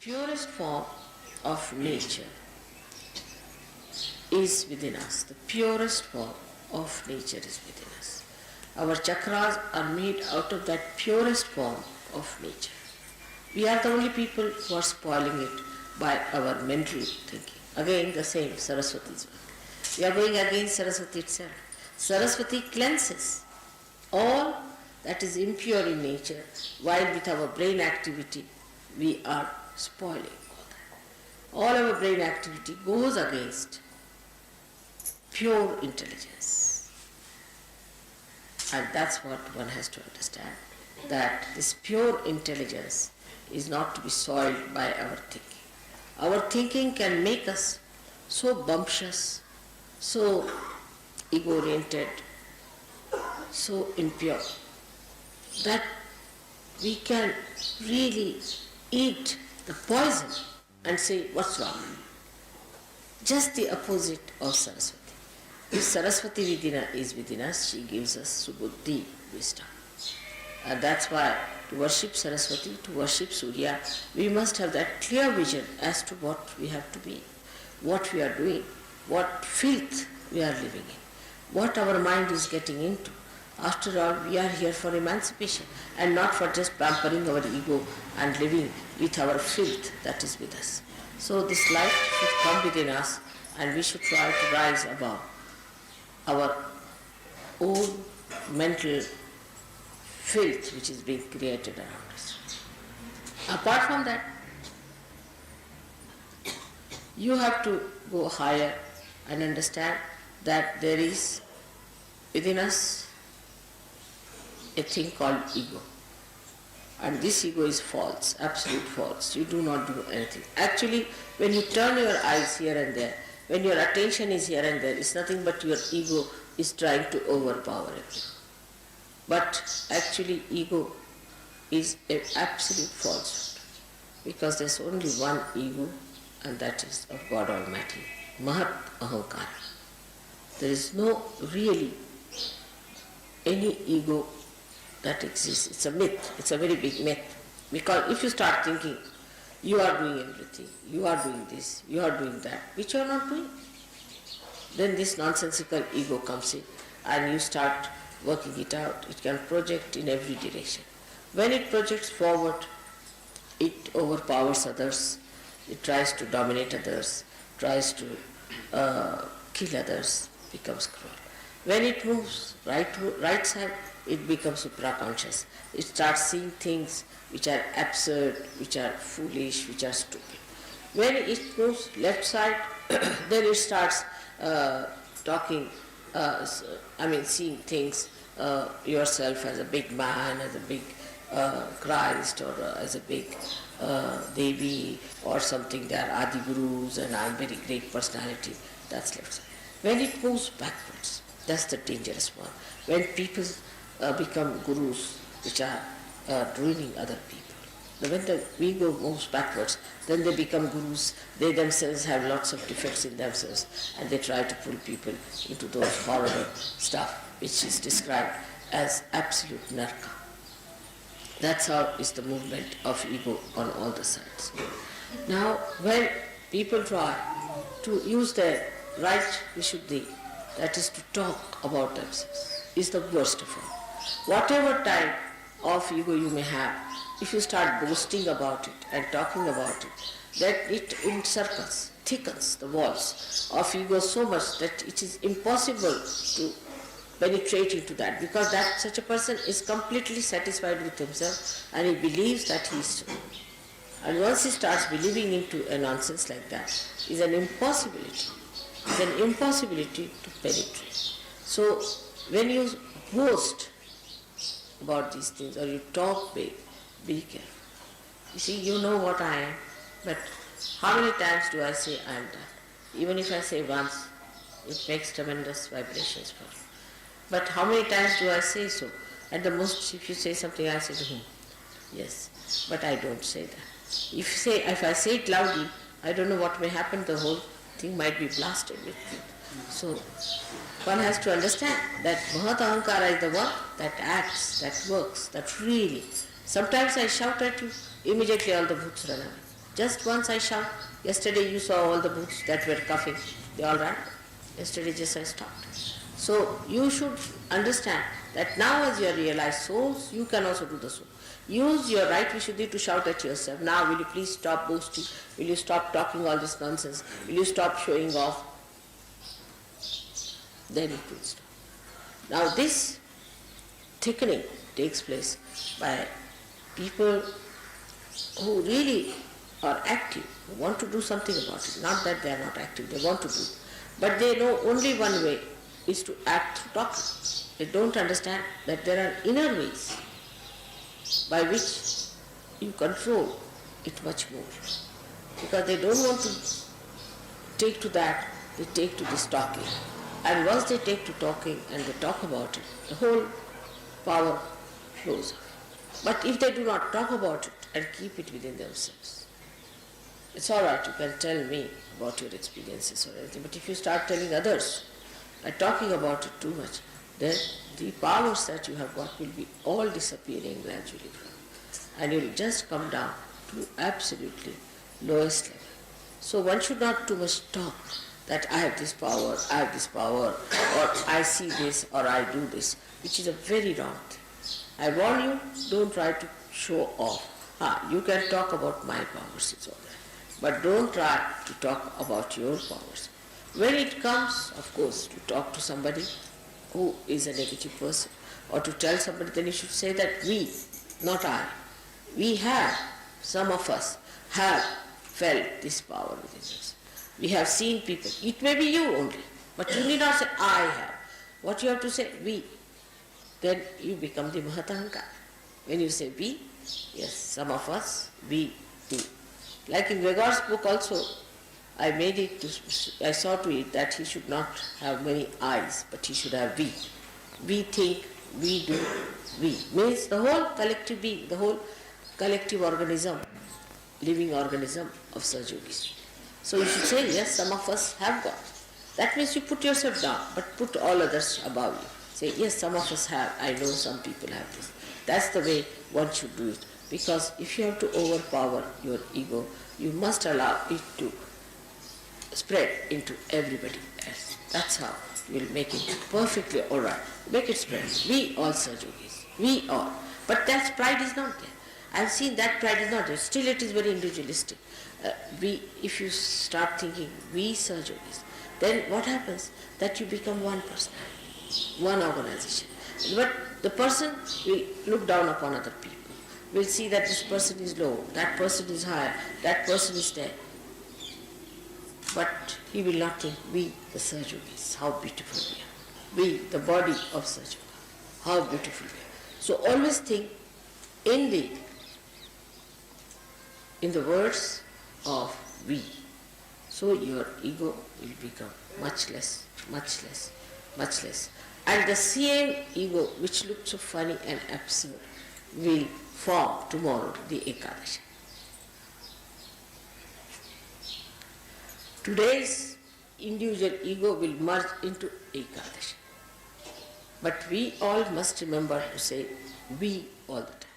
purest form of nature is within us. The purest form of nature is within us. Our chakras are made out of that purest form of nature. We are the only people who are spoiling it by our mental thinking. Again, the same Saraswati's work. We are going against Saraswati itself. Saraswati cleanses all that is impure in nature, while with our brain activity we are spoiling all that. All our brain activity goes against pure intelligence. And that's what one has to understand, that this pure intelligence is not to be soiled by our thinking. Our thinking can make us so bumptious, so ego-oriented, so impure, that we can really eat the poison and say, what's wrong? Just the opposite of Saraswati. If Saraswati is within us, she gives us subuddhi, wisdom. And that's why to worship Saraswati, to worship Surya, we must have that clear vision as to what we have to be, what we are doing, what filth we are living in, what our mind is getting into. After all, we are here for emancipation and not for just pampering our ego and living with our filth that is with us. So this light should come within us, and we should try to rise above our own mental filth which is being created around us. Apart from that, you have to go higher and understand that there is within us a thing called ego. And this ego is false, absolute false. You do not do anything. Actually, when you turn your eyes here and there, when your attention is here and there, it's nothing but your ego is trying to overpower everything. But actually, ego is an absolute falsehood, because there's only one ego, and that is of God Almighty, Mahat Ahankara. There is no really any ego that exists. It's a myth. It's a very big myth. Because if you start thinking, you are doing everything, you are doing this, you are doing that, which you are not doing, then this nonsensical ego comes in and you start working it out. It can project in every direction. When it projects forward, it overpowers others, it tries to dominate others, tries to kill others, becomes cruel. When it moves right side, it becomes supraconscious. It starts seeing things which are absurd, which are foolish, which are stupid. When it moves left side, then it starts seeing things, yourself as a big man, as a big Christ, or as a big Devi, or something. They are Adi Gurus and I am very great personality. That's left side. When it moves backwards, that's the dangerous one. When people become gurus, which are ruining other people. When the ego moves backwards, then they become gurus. They themselves have lots of defects in themselves, and they try to pull people into those horrible stuff which is described as absolute narka. That's how is the movement of ego on all the sides. Now, when people try to use their right vishuddhi, that is to talk about themselves, is the worst of all. Whatever type of ego you may have, if you start boasting about it and talking about it, that it encircles, thickens the walls of ego so much that it is impossible to penetrate into that, because that such a person is completely satisfied with himself and he believes that he is true. And once he starts believing into a nonsense like that, is an impossibility. It's an impossibility to penetrate. So when you boast about these things or you talk big, be careful. You see, you know what I am, but how many times do I say I am that? Even if I say once, it makes tremendous vibrations for you. But how many times do I say so? At the most, if you say something, I say, yes, but I don't say that. If I say it loudly, I don't know what may happen, the whole thing might be blasted with it. So one has to understand that Mahat Ahankara is the one that acts, that works, that really. Sometimes I shout at you, immediately all the bhoots run away. Just once I shout. Yesterday you saw all the books that were coughing. They all ran. Yesterday just I stopped. So you should understand that now as you are realized souls, you can also do the soul. Use your right Vishuddhi to shout at yourself. Now will you please stop boasting? Will you stop talking all this nonsense? Will you stop showing off? Then it will stop. Now this thickening takes place by people who really are active, who want to do something about it. Not that they are not active, they want to do. But they know only one way is to act through talking. They don't understand that there are inner ways by which you control it much more. Because they don't want to take to that, they take to this talking. And once they take to talking and they talk about it, the whole power flows. But if they do not talk about it and keep it within themselves, it's all right, you can tell me about your experiences or anything, but if you start telling others and talking about it too much, then the powers that you have got will be all disappearing gradually. And you will just come down to absolutely lowest level. So one should not too much talk that I have this power, or I see this, or I do this, which is a very wrong thing. I warn you, don't try to show off. You can talk about my powers, it's all right. But don't try to talk about your powers. When it comes, of course, to talk to somebody who is a negative person, or to tell somebody, then you should say that we, not I, we have, some of us have felt this power within us. We have seen people. It may be you only, but you need not say I have. What you have to say, we. Then you become the Mahatahankar. When you say we, yes, some of us, we do. Like in Vegar's book also, I saw to it that he should not have many I's, but he should have we. We think, we do, we. Means the whole collective being, the whole collective organism, living organism of Sahaja. So you should say, yes, some of us have got. That means you put yourself down, but put all others above you. Say, yes, some of us have, I know some people have this. That's the way one should do it. Because if you have to overpower your ego, you must allow it to spread into everybody else. That's how you will make it perfectly alright. Make it spread. We all Sahajogis. We all. But that pride is not there. I've seen that pride is not there. Still it is very individualistic. If you start thinking we Sahajogis, then what happens? That you become one person, one organization. But the person will look down upon other people. Will see that this person is low, that person is high, that person is there. But he will not think, we the Sahajogis, how beautiful we are. We, the body of Sahaja, how beautiful we are. So always think in the words of we. So your ego will become much less, much less, much less. And the same ego which looked so funny and absurd will form tomorrow the Ekadashi. Today's individual ego will merge into Ekadashi. But we all must remember to say we all the time.